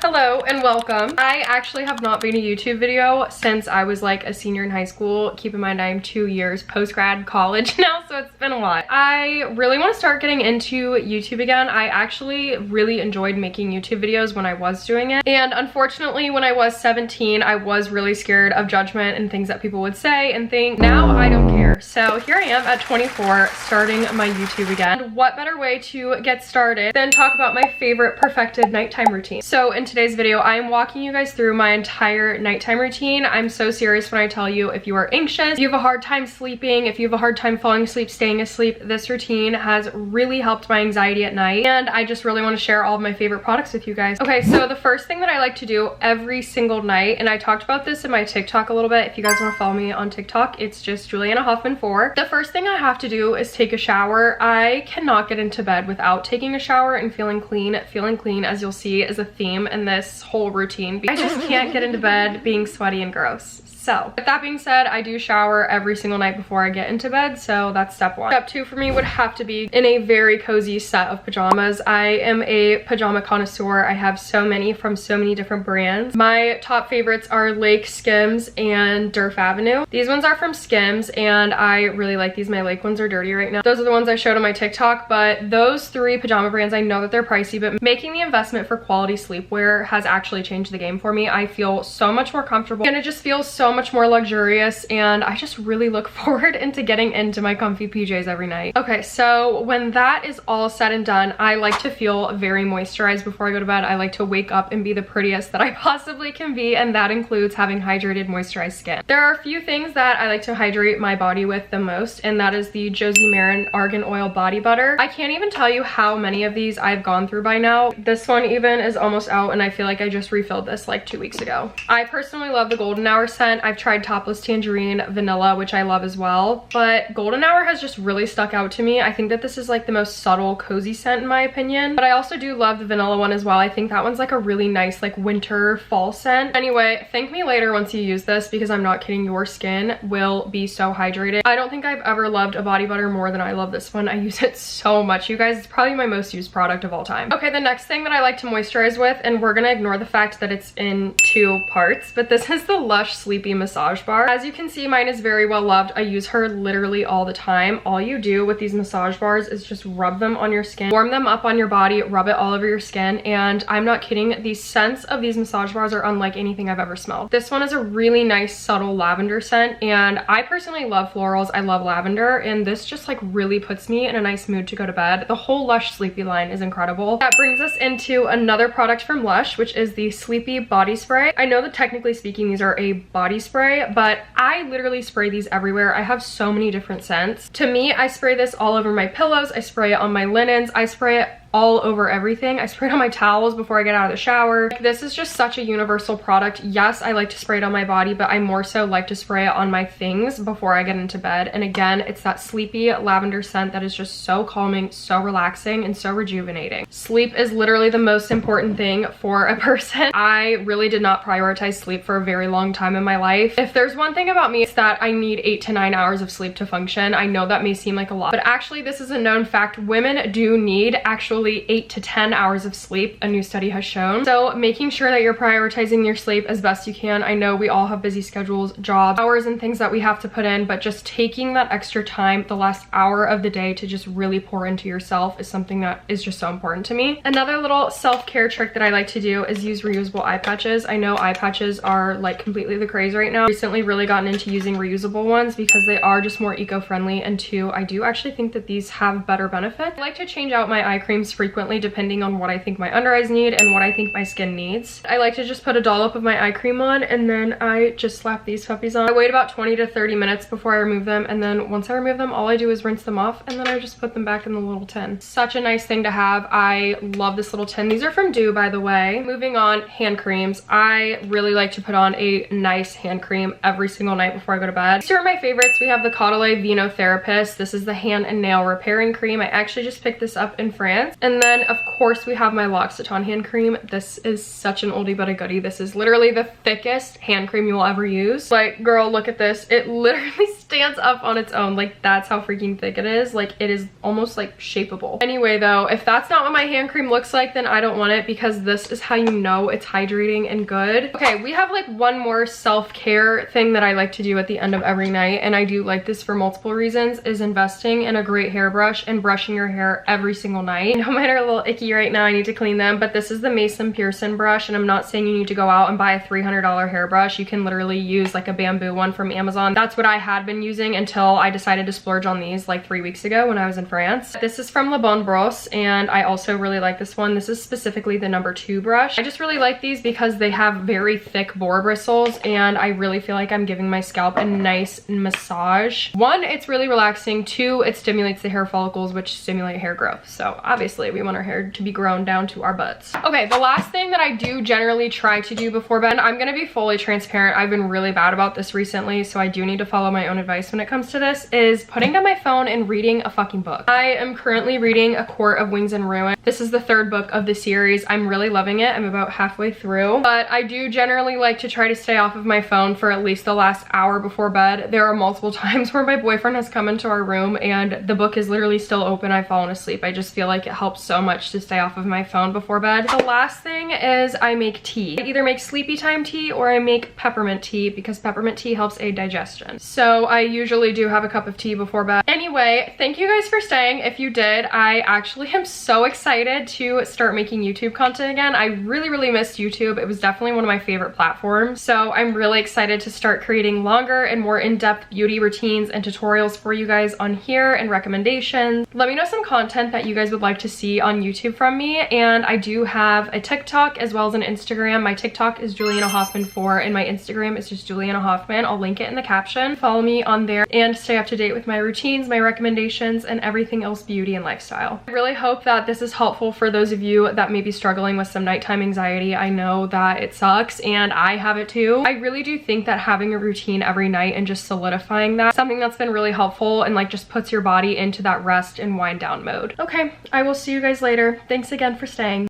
Hello and welcome. I actually have not made a YouTube video since I was like a senior in high school. Keep in mind I'm 2 years post-grad college now, so it's been a lot. I really want to start getting into YouTube again. I actually really enjoyed making YouTube videos when I was doing it. And unfortunately, when I was 17, I was really scared of judgment and things that people would say and think. Now I don't care. So here I am at 24 starting my YouTube again. And what better way to get started than talk about my favorite perfected nighttime routine. So in today's video, I am walking you guys through my entire nighttime routine. I'm so serious when I tell you, if you are anxious, if you have a hard time sleeping, if you have a hard time falling asleep, staying asleep, this routine has really helped my anxiety at night. And I just really want to share all of my favorite products with you guys. Okay, so the first thing that I like to do every single night, and I talked about this in my TikTok a little bit. If you guys want to follow me on TikTok, it's just Juliana Hoffman 4. The first thing I have to do is take a shower. I cannot get into bed without taking a shower and feeling clean. Feeling clean, as you'll see, is a theme in this whole routine. I just can't get into bed being sweaty and gross. So with that being said, I do shower every single night before I get into bed, so that's step one. Step two for me would have to be in a very cozy set of pajamas. I am a pajama connoisseur. I have so many from so many different brands. My top favorites are Lake, Skims, and Durf Avenue. These ones are from Skims and I really like these. My Lake ones are dirty right now. Those are the ones I showed on my TikTok, but those three pajama brands, I know that they're pricey, but making the investment for quality sleepwear has actually changed the game for me. I feel so much more comfortable and it just feels so much more luxurious, and I just really look forward into getting into my comfy PJs every night. Okay, so when that is all said and done, I like to feel very moisturized before I go to bed. I like to wake up and be the prettiest that I possibly can be, and that includes having hydrated, moisturized skin. There are a few things that I like to hydrate my body with the most, and that is the Josie Maran Argan Oil Body Butter. I can't even tell you how many of these I've gone through by now. This one even is almost out, and I feel like I just refilled this like 2 weeks ago. I personally love the Golden Hour scent. I've tried Topless Tangerine Vanilla, which I love as well, but Golden Hour has just really stuck out to me. I think that this is like the most subtle, cozy scent in my opinion, but I also do love the vanilla one as well. I think that one's like a really nice like winter fall scent. Anyway, thank me later once you use this, because I'm not kidding, your skin will be so hydrated. I don't think I've ever loved a body butter more than I love this one. I use it so much, you guys. It's probably my most used product of all time. Okay, the next thing that I like to moisturize with, and we're gonna ignore the fact that it's in 2 parts, but this is the Lush Sleepy Massage Bar. As you can see, mine is very well loved. I use her literally all the time. All you do with these massage bars is just rub them on your skin, warm them up on your body, rub it all over your skin, and I'm not kidding, the scents of these massage bars are unlike anything I've ever smelled. This one is a really nice subtle lavender scent, and I personally love florals. I love lavender, and this just like really puts me in a nice mood to go to bed. The whole Lush Sleepy line is incredible. That brings us into another product from Lush, which is the Sleepy Body Spray. I know that technically speaking these are a body spray, but I literally spray these everywhere. I have so many different scents. To me, I spray this all over my pillows. I spray it on my linens. I spray it all over everything. I spray it on my towels before I get out of the shower. This is just such a universal product. Yes, I like to spray it on my body, but I more so like to spray it on my things before I get into bed. And again, it's that sleepy lavender scent that is just so calming, so relaxing, and so rejuvenating. Sleep is literally the most important thing for a person. I really did not prioritize sleep for a very long time in my life. If there's one thing about me, it's that I need 8 to 9 hours of sleep to function. I know that may seem like a lot, but actually this is a known fact. Women do need actually 8 to 10 hours of sleep, a new study has shown. So making sure that you're prioritizing your sleep as best you can. I know we all have busy schedules, jobs, hours, and things that we have to put in, but just taking that extra time, the last hour of the day, to just really pour into yourself is something that is just so important to me. Another little self-care trick that I like to do is use reusable eye patches. I know eye patches are like completely the craze right now. Recently really gotten into using reusable ones because they are just more eco-friendly, and 2, I do actually think that these have better benefits. I like to change out my eye creams frequently depending on what I think my under eyes need and what I think my skin needs. I like to just put a dollop of my eye cream on, and then I just slap these puppies on. I wait about 20 to 30 minutes before I remove them, and then once I remove them, all I do is rinse them off, and then I just put them back in the little tin. Such a nice thing to have. I love this little tin. These are from Dew, by the way. Moving on, hand creams. I really like to put on a nice hand cream every single night before I go to bed. These are my favorites. We have the Caudalie Vino Therapist. This is the hand and nail repairing cream. I actually just picked this up in France, And then of course we have my L'Occitane hand cream. This is such an oldie but a goodie. This is literally the thickest hand cream you will ever use. Like, girl, look at this. It literally stands up on its own. Like, that's how freaking thick it is. Like, it is almost like shapeable. Anyway though, if that's not what my hand cream looks like, then I don't want it, because this is how you know it's hydrating and good. Okay, we have like one more self-care thing that I like to do at the end of every night, and I do like this for multiple reasons, is investing in a great hairbrush and brushing your hair every single night. I know mine are a little icky right now, I need to clean them, but this is the Mason Pearson brush, and I'm not saying you need to go out and buy a $300 hairbrush. You can literally use like a bamboo one from Amazon. That's what I had been using until I decided to splurge on these like 3 weeks ago when I was in France. This is from Le Bon Brosse, and I also really like this one. This is specifically the number 2 brush. I just really like these because they have very thick boar bristles, and I really feel like I'm giving my scalp a nice massage. 1, it's really relaxing. 2, it stimulates the hair follicles, which stimulate hair growth. So obviously we want our hair to be grown down to our butts. Okay, the last thing that I do generally try to do before bed, I'm gonna be fully transparent, I've been really bad about this recently, so I do need to follow my own advice when it comes to this, is putting down my phone and reading a fucking book. I am currently reading A Court of Wings and Ruin. This is the 3rd book of the series. I'm really loving it. I'm about halfway through, but I do generally like to try to stay off of my phone for at least the last hour before bed. There are multiple times where my boyfriend has come into our room and the book is literally still open. I've fallen asleep. I just feel like it helps so much to stay off of my phone before bed. The last thing is I make tea. I either make sleepy time tea or I make peppermint tea, because peppermint tea helps aid digestion. So I usually do have a cup of tea before bed. Anyway, thank you guys for staying. If you did, I actually am so excited to start making YouTube content again. I really missed YouTube. It was definitely one of my favorite platforms. So I'm really excited to start creating longer and more in-depth beauty routines and tutorials for you guys on here, and recommendations. Let me know some content that you guys would like to see on YouTube from me. And I do have a TikTok as well as an Instagram. My TikTok is Juliana Hoffman 4 and my Instagram is just Juliana Hoffman. I'll link it in the caption. Follow me on there and stay up to date with my routines, my recommendations, and everything else beauty and lifestyle. I really hope that this is helpful for those of you that may be struggling with some nighttime anxiety. I know that it sucks and I have it too. I really do think that having a routine every night and just solidifying that, something that's been really helpful and like just puts your body into that rest and wind down mode. Okay, I will see you guys later. Thanks again for staying.